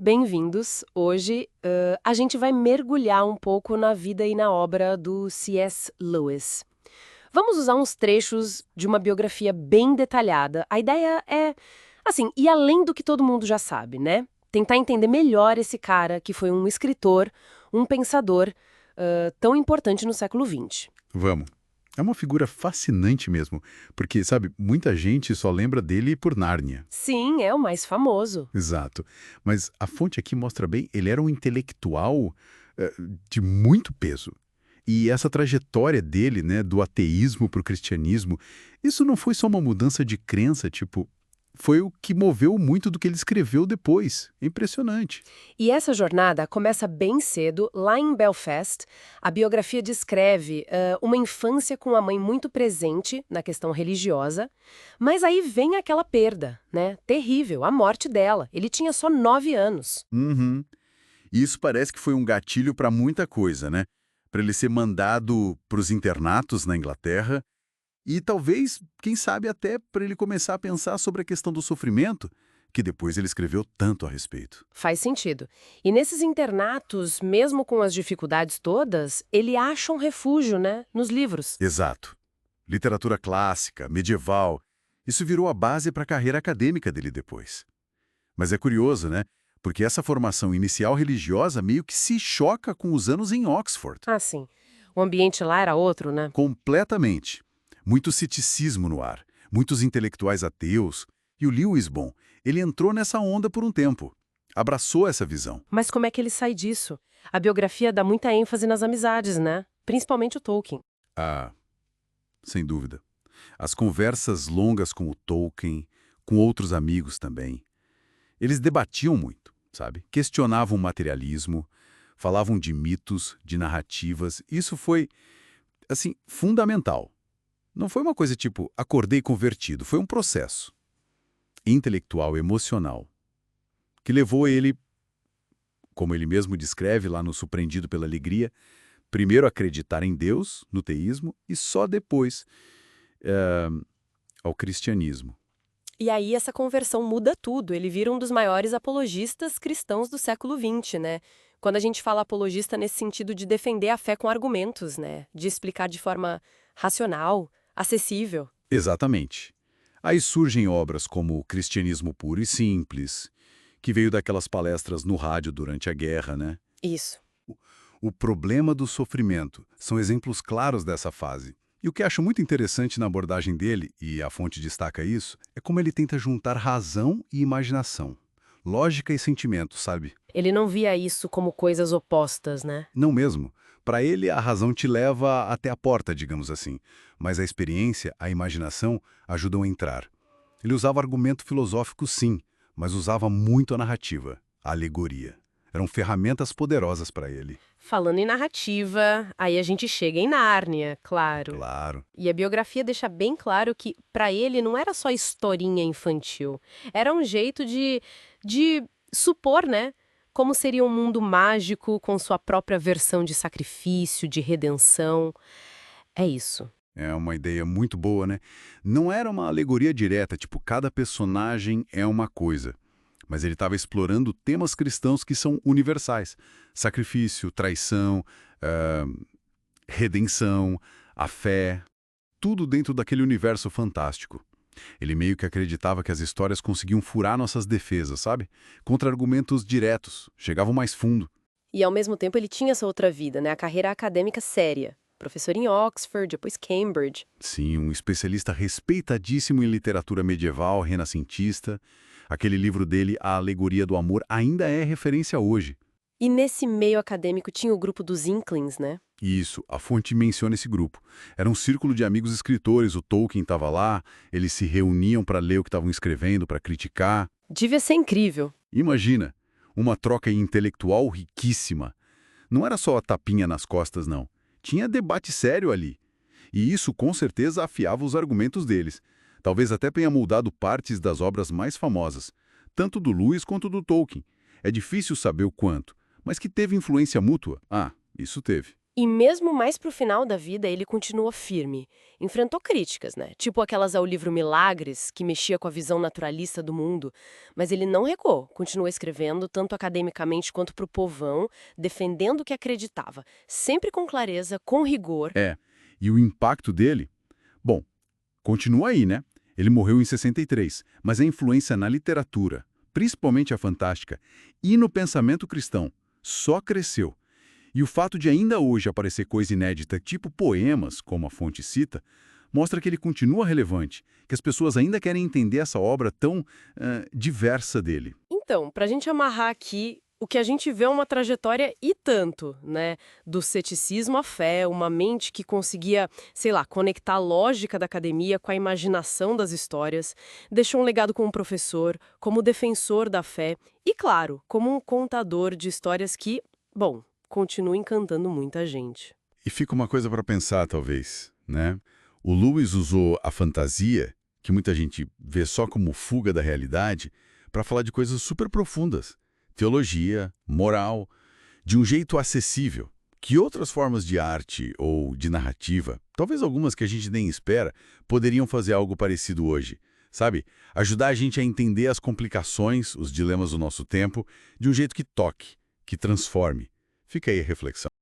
Bem-vindos. Hoje, a gente vai mergulhar um pouco na vida e na obra do C.S. Lewis. Vamos usar uns trechos de uma biografia bem detalhada. A ideia é, assim, ir além do que todo mundo já sabe, né? Tentar entender melhor esse cara que foi um escritor, um pensador, tão importante no século XX. Vamos. É uma figura fascinante mesmo, porque, sabe, muita gente só lembra dele por Nárnia. Sim, é o mais famoso. Exato. Mas a fonte aqui mostra bem, ele era um intelectual de muito peso. E essa trajetória dele, né, do ateísmo para o cristianismo, isso não foi só uma mudança de crença, tipo, foi o que moveu muito do que ele escreveu depois. É impressionante. E essa jornada começa bem cedo, lá em Belfast. A biografia descreve uma infância com a mãe muito presente na questão religiosa, mas aí vem aquela perda, né? Terrível, a morte dela. Ele tinha só 9 anos. Uhum. E isso parece que foi um gatilho para muita coisa, né? Para ele ser mandado para os internatos na Inglaterra e talvez, quem sabe, até para ele começar a pensar sobre a questão do sofrimento, que depois ele escreveu tanto a respeito. Faz sentido. E nesses internatos, mesmo com as dificuldades todas, ele acha um refúgio, né? Nos livros. Exato. Literatura clássica, medieval, isso virou a base para a carreira acadêmica dele depois. Mas é curioso, né? Porque essa formação inicial religiosa meio que se choca com os anos em Oxford. Ah, sim. O ambiente lá era outro, né? Completamente. Muito ceticismo no ar, muitos intelectuais ateus. E o Lewis, bom, ele entrou nessa onda por um tempo. Abraçou essa visão. Mas como é que ele sai disso? A biografia dá muita ênfase nas amizades, né? Principalmente o Tolkien. Ah, sem dúvida. As conversas longas com o Tolkien, com outros amigos também. Eles debatiam muito, sabe? Questionavam o materialismo, falavam de mitos, de narrativas. Isso foi, assim, fundamental. Não foi uma coisa tipo, acordei convertido. Foi um processo intelectual, emocional, que levou ele, como ele mesmo descreve lá no Surpreendido pela Alegria, primeiro a acreditar em Deus, no teísmo, e só depois ao cristianismo. E aí essa conversão muda tudo. Ele vira um dos maiores apologistas cristãos do século XX, né? Quando a gente fala apologista nesse sentido de defender a fé com argumentos, né? De explicar de forma racional, acessível. Exatamente. Aí surgem obras como o Cristianismo Puro e Simples, que veio daquelas palestras no rádio durante a guerra, né? Isso. O problema do sofrimento são exemplos claros dessa fase. E o que acho muito interessante na abordagem dele, e a fonte destaca isso, é como ele tenta juntar razão e imaginação. Lógica e sentimento, sabe? Ele não via isso como coisas opostas, né? Não mesmo. Para ele, a razão te leva até a porta, digamos assim. Mas a experiência, a imaginação, ajudam a entrar. Ele usava argumento filosófico, sim, mas usava muito a narrativa, a alegoria. Eram ferramentas poderosas para ele. Falando em narrativa, aí a gente chega em Nárnia, claro. Claro. E a biografia deixa bem claro que, para ele, não era só historinha infantil. Era um jeito de supor, né? Como seria um mundo mágico com sua própria versão de sacrifício, de redenção. É isso. É uma ideia muito boa, né? Não era uma alegoria direta, tipo, cada personagem é uma coisa. Mas ele estava explorando temas cristãos que são universais. Sacrifício, traição, ah, redenção, a fé, tudo dentro daquele universo fantástico. Ele meio que acreditava que as histórias conseguiam furar nossas defesas, sabe? Contra argumentos diretos, chegavam mais fundo. E, ao mesmo tempo, ele tinha essa outra vida, né? A carreira acadêmica séria. Professor em Oxford, depois Cambridge. Sim, um especialista respeitadíssimo em literatura medieval, renascentista. Aquele livro dele, A Alegoria do Amor, ainda é referência hoje. E nesse meio acadêmico tinha o grupo dos Inklings, né? Isso, a fonte menciona esse grupo. Era um círculo de amigos escritores, o Tolkien estava lá, eles se reuniam para ler o que estavam escrevendo, para criticar. Devia ser incrível. Imagina, uma troca intelectual riquíssima. Não era só a tapinha nas costas, não. Tinha debate sério ali. E isso com certeza afiava os argumentos deles. Talvez até tenha moldado partes das obras mais famosas, tanto do Lewis quanto do Tolkien. É difícil saber o quanto, mas que teve influência mútua, isso teve. E mesmo mais pro final da vida, ele continua firme. Enfrentou críticas, né? Tipo aquelas ao livro Milagres, que mexia com a visão naturalista do mundo. Mas ele não recuou, continuou escrevendo, tanto academicamente quanto pro povão, defendendo o que acreditava, sempre com clareza, com rigor. É, e o impacto dele? Bom, continua aí, né? Ele morreu em 63, mas a influência na literatura, principalmente a fantástica, e no pensamento cristão, só cresceu. E o fato de ainda hoje aparecer coisa inédita, tipo poemas, como a fonte cita, mostra que ele continua relevante, que as pessoas ainda querem entender essa obra tão diversa dele. Então, para a gente amarrar aqui, o que a gente vê é uma trajetória e tanto, né? Do ceticismo à fé, uma mente que conseguia, sei lá, conectar a lógica da academia com a imaginação das histórias, deixou um legado como professor, como defensor da fé e, claro, como um contador de histórias que, bom, continua encantando muita gente. E fica uma coisa para pensar, talvez, né? O Lewis usou a fantasia, que muita gente vê só como fuga da realidade, para falar de coisas super profundas. Teologia, moral, de um jeito acessível, que outras formas de arte ou de narrativa, talvez algumas que a gente nem espera, poderiam fazer algo parecido hoje. Sabe? Ajudar a gente a entender as complicações, os dilemas do nosso tempo, de um jeito que toque, que transforme. Fica aí a reflexão.